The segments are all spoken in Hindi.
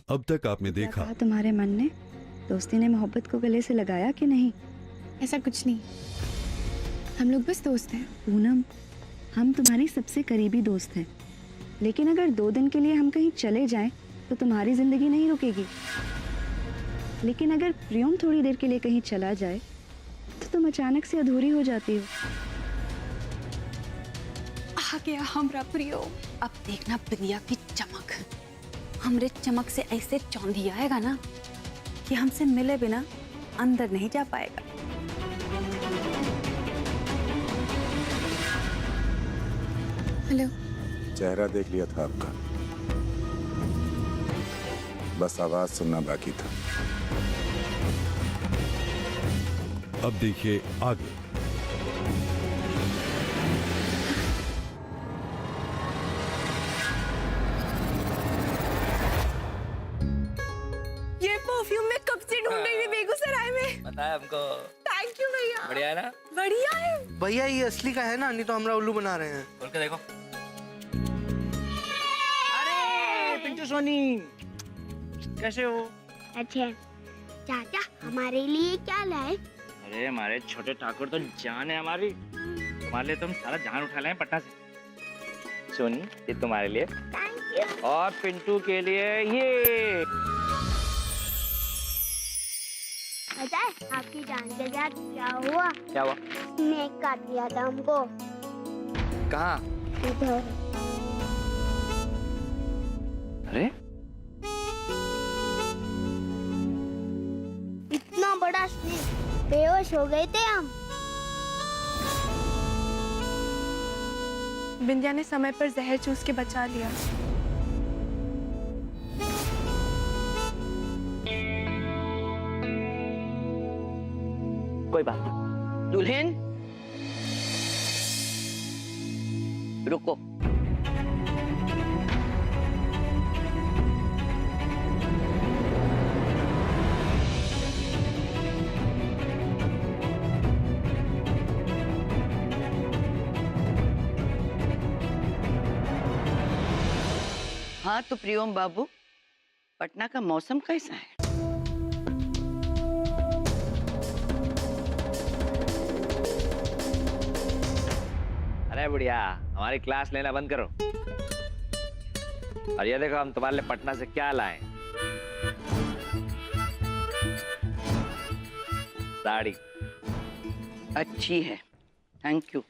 अब तक आपने देखा। कहा तुम्हारे मन ने? दोस्ती ने मोहब्बत को गले से लगाया कि नहीं? ऐसा कुछ नहीं, हम लोग बस दोस्त हैं। पूनम, हम तुम्हारी सबसे करीबी दोस्त हैं, लेकिन अगर 2 दिन के लिए हम कहीं चले जाएं तो तुम्हारी जिंदगी नहीं रुकेगी। लेकिन अगर प्रियम थोड़ी देर के लिए कहीं चला जाए तो तुम अचानक से अधूरी हो जाती हो। आ गया हमरा प्रियो। अब देखना प्रिया की चमक। हमरे चमक से ऐसे चौंधी आएगा ना कि हमसे मिले बिना अंदर नहीं जा पाएगा। हेलो। चेहरा देख लिया था आपका, बस आवाज सुनना बाकी था। अब देखिए आगे। ये परफ्यूम मैं कब से ढूंढ रही थी बेगूसराय में। पता है हमको। थैंक यू भैया। बढ़िया है ना? बढ़िया है भैया, ये असली का है ना, नहीं तो हमरा उल्लू बना रहे हैं। खोल के देखो। अरे पिंटू सोनी, कैसे हो? अच्छा चाचा, हमारे लिए क्या लाए? अरे हमारे छोटे ठाकुर तो जान है हमारी, तुम्हारे लिए तुम सारा जान उठा लाए पटना से। सोनी, ये तुम्हारे लिए। Thank you. और पिंटू के लिए ये। पता है आपकी जान के साथ क्या हुआ? क्या हुआ? स्नेक काट लिया था हमको। कहाँ? इधर। अरे इतना बड़ा स्नेक, बेहोश हो गए थे हम। बिंदिया ने समय पर जहर चूस के बचा लिया। कोई बात नहीं। दुल्हन रुको। हाँ तो प्रियम बाबू, पटना का मौसम कैसा है? अरे बुढ़िया, हमारी क्लास लेना बंद करो। और ये देखो हम तुम्हारे लिए पटना से क्या लाए। साड़ी। अच्छी है, थैंक यू।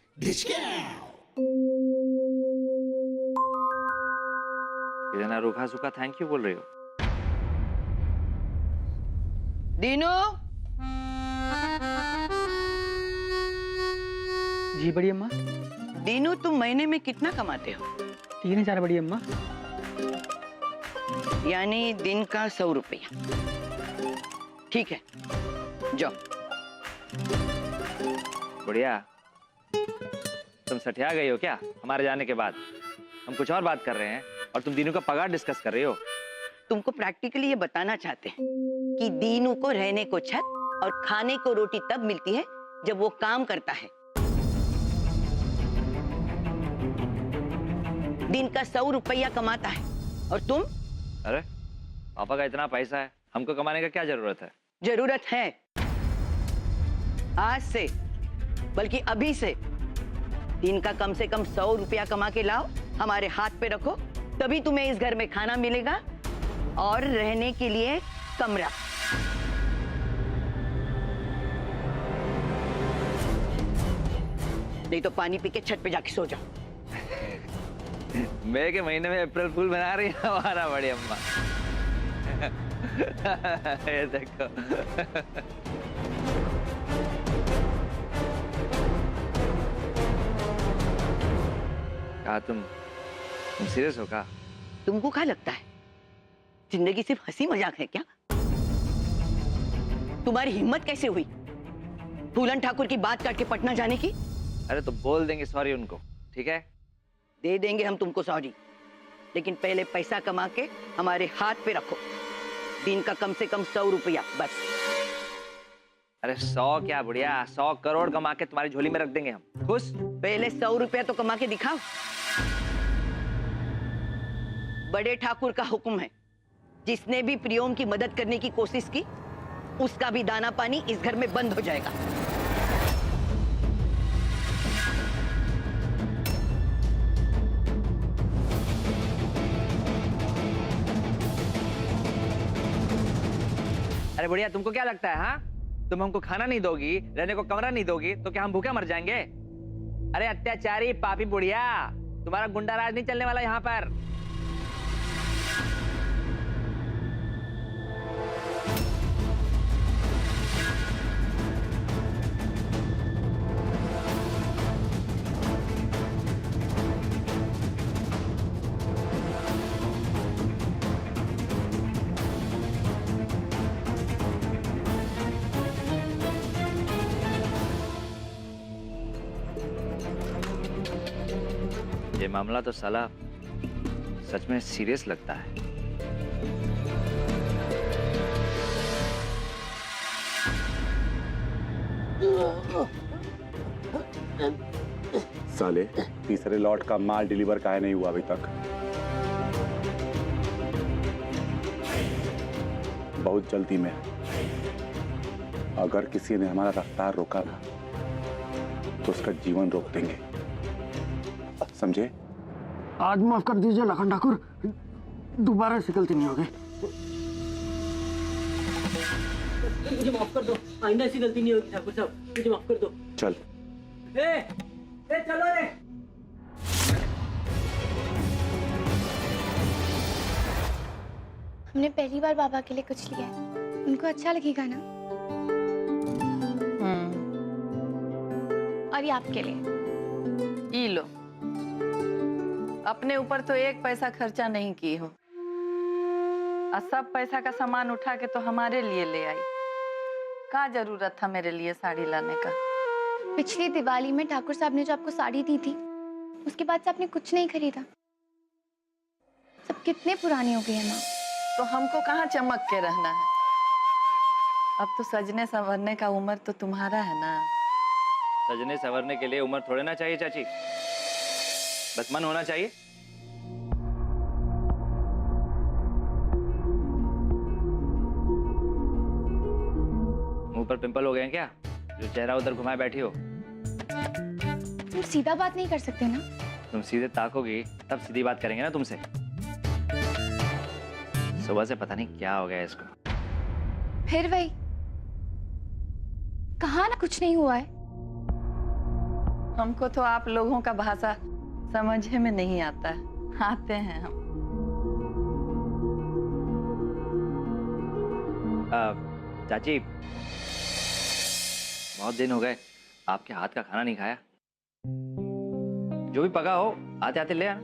इतना रूखा सूखा थैंक यू बोल रही हो? दीनू। जी बड़ी अम्मा। दीनू, तुम महीने में कितना कमाते हो? 3000 बड़ी अम्मा। यानी दिन का 100 रुपया। ठीक है, जाओ। बुढ़िया, तुम सठिया गई हो क्या? हमारे जाने के बाद हम कुछ और बात कर रहे हैं और तुम दीनू का पगार डिस्कस कर रही हो। तुमको प्रैक्टिकली ये बताना चाहते हैं कि दीनू को रहने को छत और खाने को रोटी तब मिलती है जब वो काम करता है। दिन का 100 रुपया कमाता है और तुम? अरे पापा का इतना पैसा है, हमको कमाने का क्या जरूरत है? जरूरत है, आज से, बल्कि अभी से। दिन का कम से कम 100 रुपया कमा के लाओ, हमारे हाथ पे रखो, तभी तुम्हें इस घर में खाना मिलेगा और रहने के लिए कमरा। नहीं तो पानी पी के छत पे जाके सो जाओ। मई के महीने में अप्रैल फूल बना रही है हमारा बड़ी अम्मा। ये देखो। कहा तुम सीरियस हो का? तुमको क्या लगता है जिंदगी सिर्फ हंसी मजाक है क्या? तुम्हारी हिम्मत कैसे हुई फूलन ठाकुर की बात काट के पटना जाने की? अरे तो बोल देंगे सॉरी उनको, ठीक है? दे देंगे हम तुमको सॉरी, लेकिन पहले पैसा कमा के हमारे हाथ पे रखो। दिन का कम से कम 100 रुपया बस। अरे 100 क्या बुढ़िया, 100 करोड़ कमा के तुम्हारी झोली में रख देंगे हम। खुश? पहले 100 रुपया तो कमा के दिखाओ। बड़े ठाकुर का हुक्म है, जिसने भी प्रियोम की मदद करने की कोशिश की उसका भी दाना पानी इस घर में बंद हो जाएगा। अरे बुढ़िया, तुमको क्या लगता है? हाँ, तुम हमको खाना नहीं दोगी, रहने को कमरा नहीं दोगी, तो क्या हम भूखे मर जाएंगे? अरे अत्याचारी पापी बुढ़िया, तुम्हारा गुंडा राज नहीं चलने वाला यहाँ पर। ये मामला तो साला सच में सीरियस लगता है। साले तीसरे लॉट का माल डिलीवर काहे नहीं हुआ अभी तक? बहुत जल्दी में। अगर किसी ने हमारा रफ्तार रोका ना तो उसका जीवन रोक देंगे, समझे? आज माफ कर दीजिए लखन ठाकुर, दोबारा ऐसी गलती नहीं होगी। मुझे माफ कर दो, आइंदा ऐसी गलती नहीं होगी ठाकुर साहब, मुझे माफ कर दो। चल। ए चलो रे। हमने पहली बार बाबा के लिए कुछ लिया है, उनको अच्छा लगेगा ना? और ये आपके लिए। ई लो, अपने ऊपर तो एक पैसा खर्चा नहीं की हो और सब पैसा का सामान उठा के तो हमारे लिए ले आई। क्या जरूरत था मेरे लिए साड़ी लाने का? पिछली दिवाली में ठाकुर साहब ने जो आपको साड़ी दी थी, उसके बाद से आपने कुछ नहीं खरीदा। सब कितने पुराने हो गए हैं ना। तो हमको कहाँ चमक के रहना है? अब तो सजने संवरने का उम्र तो तुम्हारा है ना। सजने संवरने के लिए उम्र थोड़े ना चाहिए चाची, बस मन होना चाहिए। मुंह पर पिंपल हो गए हैं क्या, जो चेहरा उधर घुमाए बैठी हो? तुम सीधा बात नहीं कर सकते ना। तुम सीधे ताकोगी तब सीधी बात करेंगे ना तुमसे। सुबह से पता नहीं क्या हो गया इसको। फिर वही कहा ना कुछ नहीं हुआ है। हमको तो आप लोगों का भाषा समझे में नहीं आता है, आते हैं हम। चाची, बहुत दिन हो गए आपके हाथ का खाना नहीं खाया। जो भी पका हो आते आते ले आना,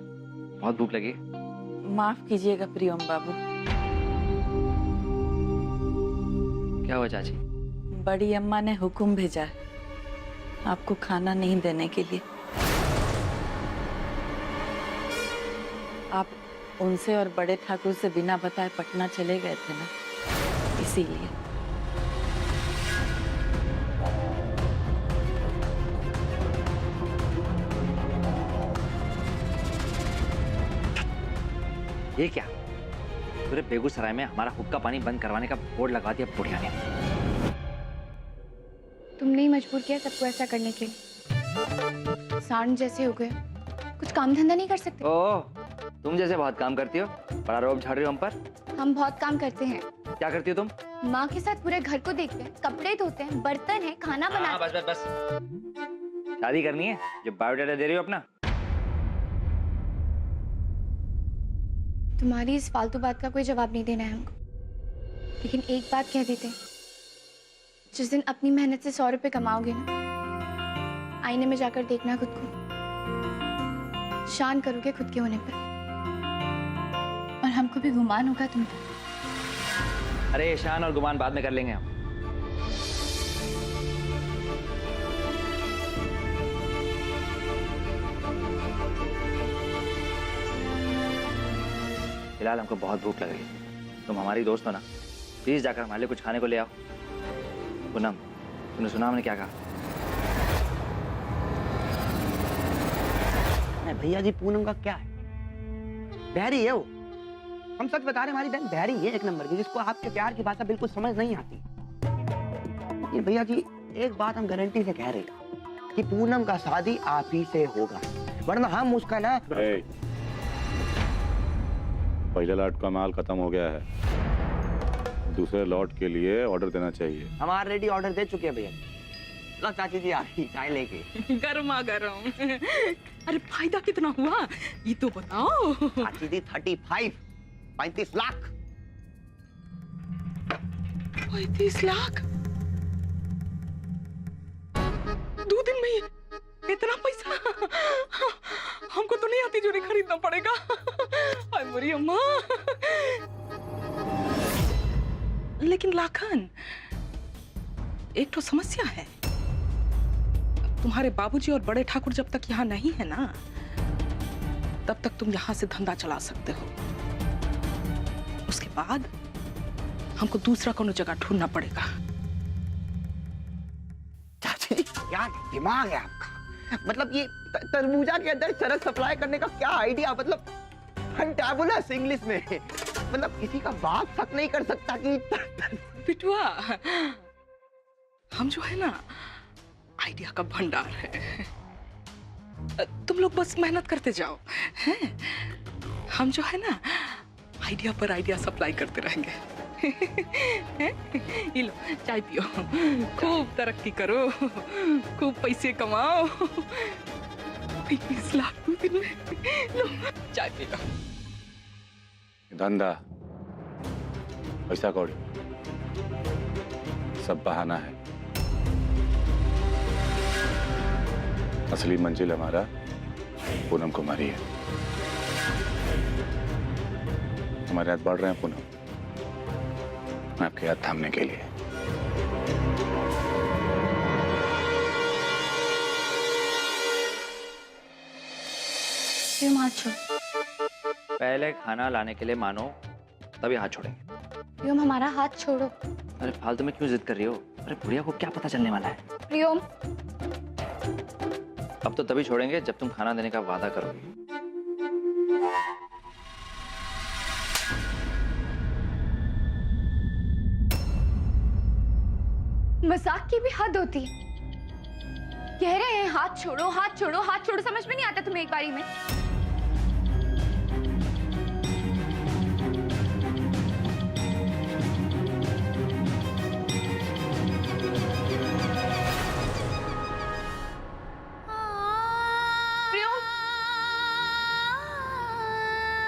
बहुत भूख लगी। माफ कीजिएगा प्रियम बाबू। क्या हुआ चाची? बड़ी अम्मा ने हुक्म भेजा है आपको खाना नहीं देने के लिए। आप उनसे और बड़े ठाकुर से बिना बताए पटना चले गए थे ना, इसीलिए। ये क्या, पूरे बेगूसराय में हमारा हुक्का पानी बंद करवाने का बोर्ड लगा दिया बुढ़िया ने। तुमने ही मजबूर किया सबको ऐसा करने के लिए। सांड जैसे हो गए, कुछ काम धंधा नहीं कर सकते? ओह, तुम जैसे बहुत काम करती हो, बड़ा रोब झाड़ रही हो हम पर। हम बहुत काम करते हैं। क्या करती हो तुम? माँ के साथ पूरे घर को देखते हैं, कपड़े धोते हैं, बर्तन है, खाना बनाते हैं। बस बस बस, शादी करनी है जो बायोडाटा दे रही हो अपना। तुम्हारी इस फालतू बात का कोई जवाब नहीं देना है हमको, लेकिन एक बात कह देते हैं, जिस दिन अपनी मेहनत से 100 रुपए कमाओगे ना, आईने में जाकर देखना खुद को, शान करोगे खुद के होने पर, और हमको भी गुमान होगा तुम पर। अरे शान और गुमान बाद में कर लेंगे हम। फिलहाल हमको बहुत भूख लग रही है, तुम हमारी दोस्त हो ना, प्लीज जाकर हमारे लिए कुछ खाने को ले आओ। पूनम, तुमने सुना हमने क्या कहा? भैया जी, पूनम का क्या है? बहरी है वो, हम सच बता रहे हैं, हमारी बहन बहरी है एक नंबर की, जिसको आपके प्यार की भाषा बिल्कुल समझ नहीं आती। ये भैया जी एक बात हम गारंटी से कह रहे हैं कि पूनम का शादी आप ही से होगा, वरना हम उसका ना। पहले लॉट का माल खत्म हो गया है, दूसरे लॉट के लिए ऑर्डर देना चाहिए। हम ऑलरेडी ऑर्डर दे चुके हैं भैया। लो चाची जी आ रही चाय लेके। गर्मा गर्म। अरे फायदा कितना हुआ ये तो बताओ। चाची जी 35 लाख। 35 लाख 2 दिन में ही इतना पैसा? हमको तो नहीं आती जोड़ी खरीदना पड़ेगा। हाय मेरी अम्मा। लेकिन लाखन एक तो समस्या है, तुम्हारे बाबूजी और बड़े ठाकुर जब तक यहाँ नहीं है ना, तब तक तुम यहाँ से धंधा चला सकते हो। उसके बाद हमको दूसरा कोनो जगह ढूंढना पड़ेगा। चाची जी क्या दिमाग है आपका? मतलब ये तरबूजा के अंदर चरस सप्लाई करने का क्या आइडिया, मतलब फंटाबुलस इंग्लिश में। मतलब किसी का बाप शक नहीं कर सकता कि बिटुआ हम जो है ना आइडिया का भंडार है, तुम लोग बस मेहनत करते जाओ हैं? हम जो है ना आइडिया पर आइडिया सप्लाई करते रहेंगे। ये लो चाय पियो, खूब तरक्की करो, खूब पैसे कमाओ। 35 लाख 2 दिन में। लो चाय पी लो। धंधा पैसा कौड़ी सब बहाना है, असली मंजिल हमारा पूनम कुमारी है। हमारे हाथ बढ़ रहे हैं पूनम, आपके हाथ थामने के लिए। प्रियम हाथ छोड़। पहले खाना लाने के लिए मानो, तभी हाथ छोड़ेंगे। प्रियम हमारा हाथ छोड़ो। अरे फालतू में क्यों जिद कर रही हो? अरे बुढ़िया को क्या पता चलने वाला है? प्रियम अब तो तभी छोड़ेंगे जब तुम खाना देने का वादा करोगे। मजाक की भी हद होती है। कह रहे हैं हाथ छोड़ो हाथ छोड़ो हाथ छोड़ो, समझ में नहीं आता तुम्हें एक बारी में?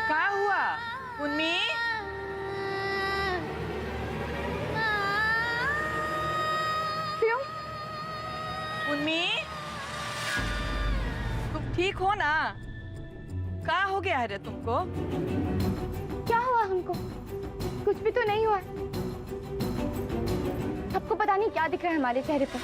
क्या हुआ उन्मी? उन्मी तुम ठीक हो ना? क्या हो गया है रे तुमको? क्या हुआ हमको? कुछ भी तो नहीं हुआ। सबको पता नहीं क्या दिख रहा है हमारे चेहरे पर।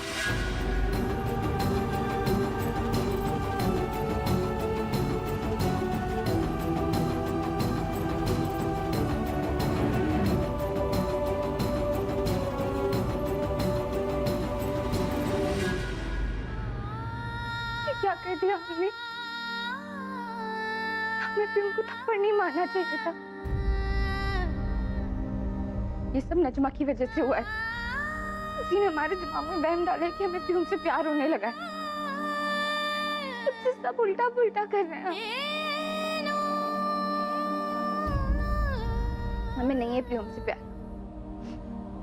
क्या कर दिया हमने? हमें प्रेम को थप्पड़ नहीं मारना चाहिए था। ये सब नजमा की वजह से हुआ है। उसी ने हमारे दिमाग में वहम डाला है कि हमें प्रेम से प्यार होने लगा है। सबसे सब उल्टा पुल्टा कर रहे हैं। हमें नहीं है प्रेम से प्यार,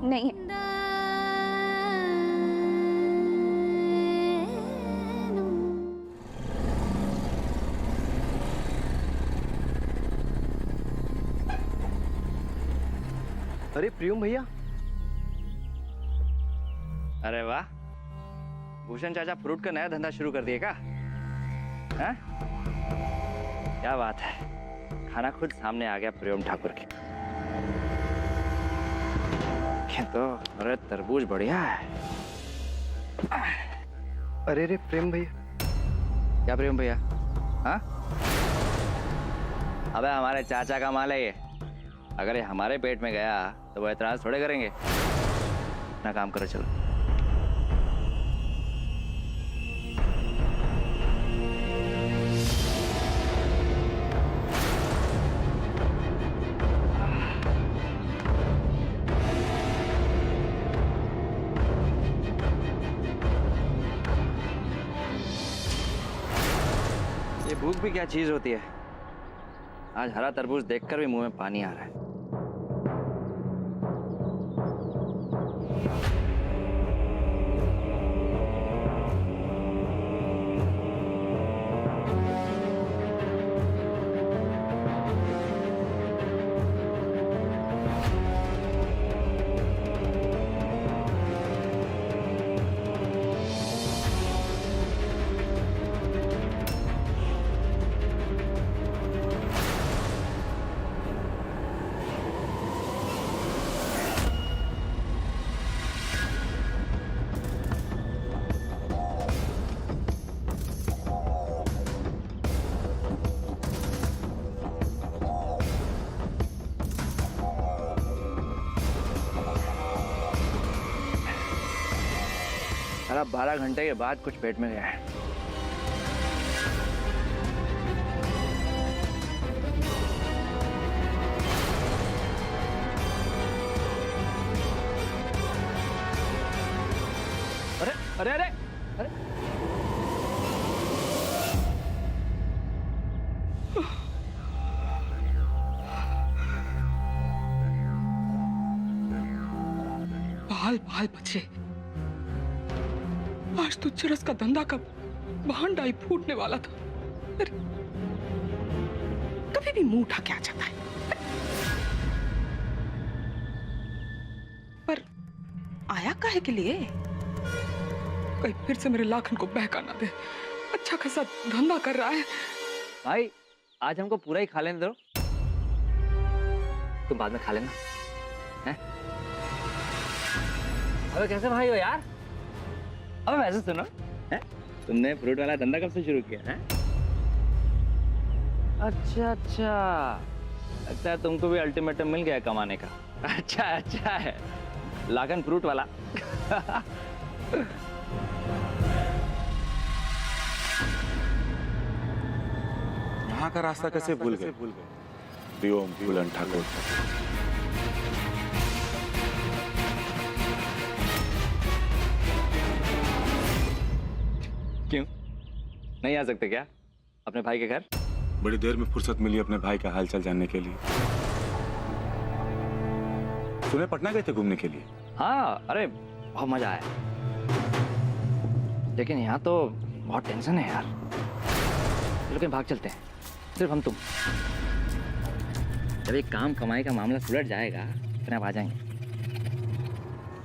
नहीं है। अरे प्रियम भैया। अरे वाह, भूषण चाचा फ्रूट का नया धंधा शुरू कर दिए का? हैं? क्या बात है, खाना खुद सामने आ गया प्रियम ठाकुर के। ये तो अरे तरबूज बढ़िया है। अरे रे प्रेम भैया। क्या प्रियम भैया? हाँ? अबे हमारे चाचा का माल है ये, अगर ये हमारे पेट में गया तो वो एतराज थोड़े करेंगे। अपना काम करो चलो। भूख भी क्या चीज होती है। आज हरा तरबूज देखकर भी मुंह में पानी आ रहा है। सारा 12 घंटे के बाद कुछ पेट में गया है। अरे अरे अरे अरे बाल बाल बचे। आज तो चरस का धंधा का भांडा ही फूटने वाला था। अरे कभी भी मुंह उठा के आ जाता है। पर आया काहे के लिए? कहीं फिर से मेरे लाखन को बहका ना दे। अच्छा खासा धंधा कर रहा है। भाई आज हमको पूरा ही खा लेने दो, तुम बाद में खा लेना। हैं? अबे कैसे भाई हो यार? अबे वैसे सुनो, हैं? तुमने फ्रूट वाला धंधा कब से शुरू किया है? अच्छा अच्छा, लगता है तुमको भी अल्टीमेटम मिल गया कमाने का। अच्छा अच्छा है, लागन फ्रूट वाला। यहाँ का रास्ता कैसे भूल गए? प्रियम फूलन ठाकुर। क्यों नहीं आ सकते क्या अपने भाई के घर? बड़ी देर में फुर्सत मिली अपने भाई का हालचाल जानने के लिए। सुने पटना गए थे घूमने के लिए? हाँ, अरे बहुत मजा आया, लेकिन यहाँ तो बहुत टेंशन है यार। लेकिन भाग चलते हैं, सिर्फ हम तुम। जब एक काम कमाई का मामला सुलझ जाएगा फिर आप आ जाएंगे।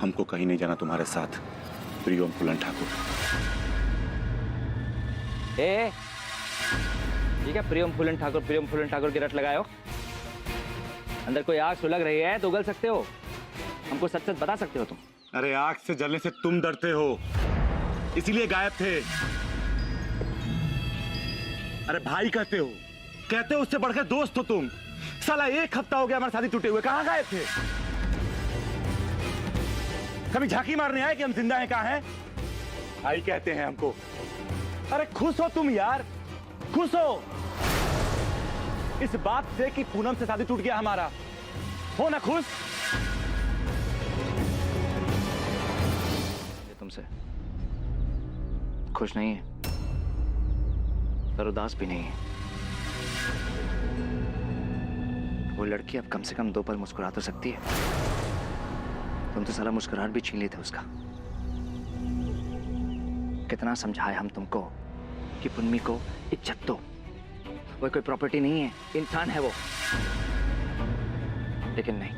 हमको कहीं नहीं जाना तुम्हारे साथ, प्रियम फूलन ठाकुर। ए, ठीक है, प्रियम फूलन ठाकुर की रट लगाए हो। अंदर कोई आग सुलग रही है तो उगल सकते हो, हमको सच सच बता सकते हो तुम। अरे आग से जलने से तुम डरते हो, इसीलिए गायब थे। अरे भाई कहते हो उससे बढ़कर दोस्त हो तुम। साला 1 हफ्ता हो गया हमारी शादी टूटे हुए, कहाँ गायब थे? कभी झांकी मारने आए कि हम जिंदा हैं? कहाँ हैं? भाई कहते हैं हमको। अरे खुश हो तुम यार, खुश हो इस बात से कि पूनम से शादी टूट गया हमारा। हो ना खुश? ये तुमसे खुश नहीं है पर उदास भी नहीं है। वो लड़की अब कम से कम 2 पल मुस्कुरा तो सकती है। तुम तो सारा मुस्कुराहट भी छीन लिए थे उसका। कितना समझाए हम तुमको कि पुन्नी को इज्जत दो, वो कोई प्रॉपर्टी नहीं है, इंसान है वो। लेकिन नहीं,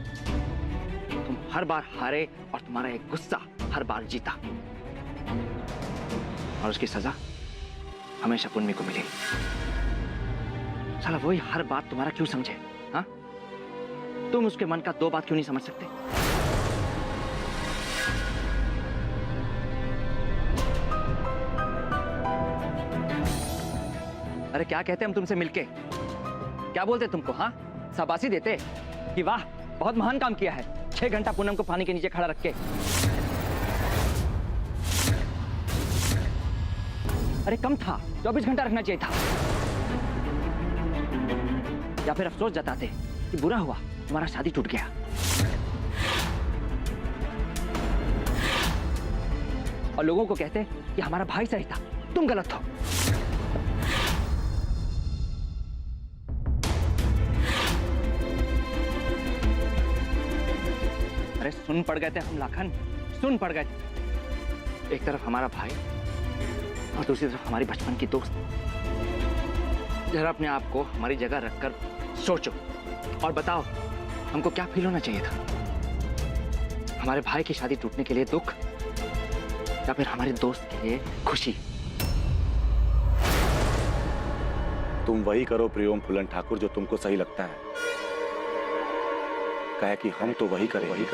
तुम हर बार हारे और तुम्हारा एक गुस्सा हर बार जीता, और उसकी सजा हमेशा पुन्नी को मिली। साला वही हर बात तुम्हारा क्यों समझे? हाँ, तुम उसके मन का 2 बात क्यों नहीं समझ सकते? अरे क्या कहते हम तुमसे मिलके? क्या बोलते तुमको? हाँ, शाबाशी देते कि वाह बहुत महान काम किया है, 6 घंटा पूनम को पानी के नीचे खड़ा रख के। अरे कम था, 24 घंटा रखना चाहिए था। या फिर अफसोस जताते कि बुरा हुआ तुम्हारा शादी टूट गया। और लोगों को कहते कि हमारा भाई सही था, तुम गलत हो। अरे सुन पड़ गए थे हम लाखन, सुन पड़ गए थे। एक तरफ हमारा भाई और दूसरी तरफ हमारी बचपन की दोस्त। जरा अपने आप को हमारी जगह रखकर सोचो और बताओ हमको क्या फील होना चाहिए था। हमारे भाई की शादी टूटने के लिए दुख या फिर हमारे दोस्त के लिए खुशी। तुम वही करो प्रियोम फूलन ठाकुर जो तुमको सही लगता है। कहे कि हम तो वही करेंगे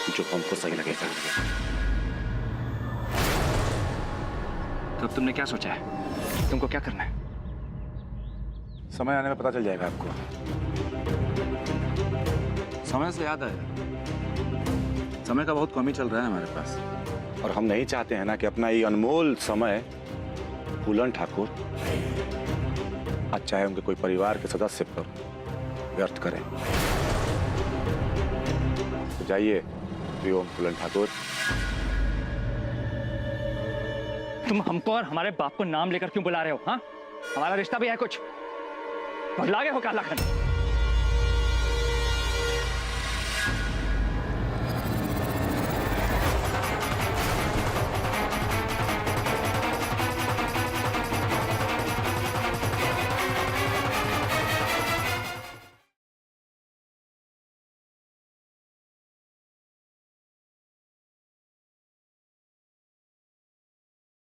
जो हमको सही लगेगा। तो अब तुमने क्या सोचा है? तुमको क्या करना है? समय आने में पता चल जाएगा आपको। समय से याद आया, समय का बहुत कमी चल रहा है हमारे पास, और हम नहीं चाहते हैं ना कि अपना ये अनमोल समय फूलन ठाकुर आज चाहे उनके कोई परिवार के सदस्य पर व्यर्थ करें। तो जाइए प्रियोम फूलन ठाकुर। तुम हमको और हमारे बाप को नाम लेकर क्यों बुला रहे हो? हाँ, हमारा रिश्ता भी है कुछ, बदला गए हो क्या लाखन?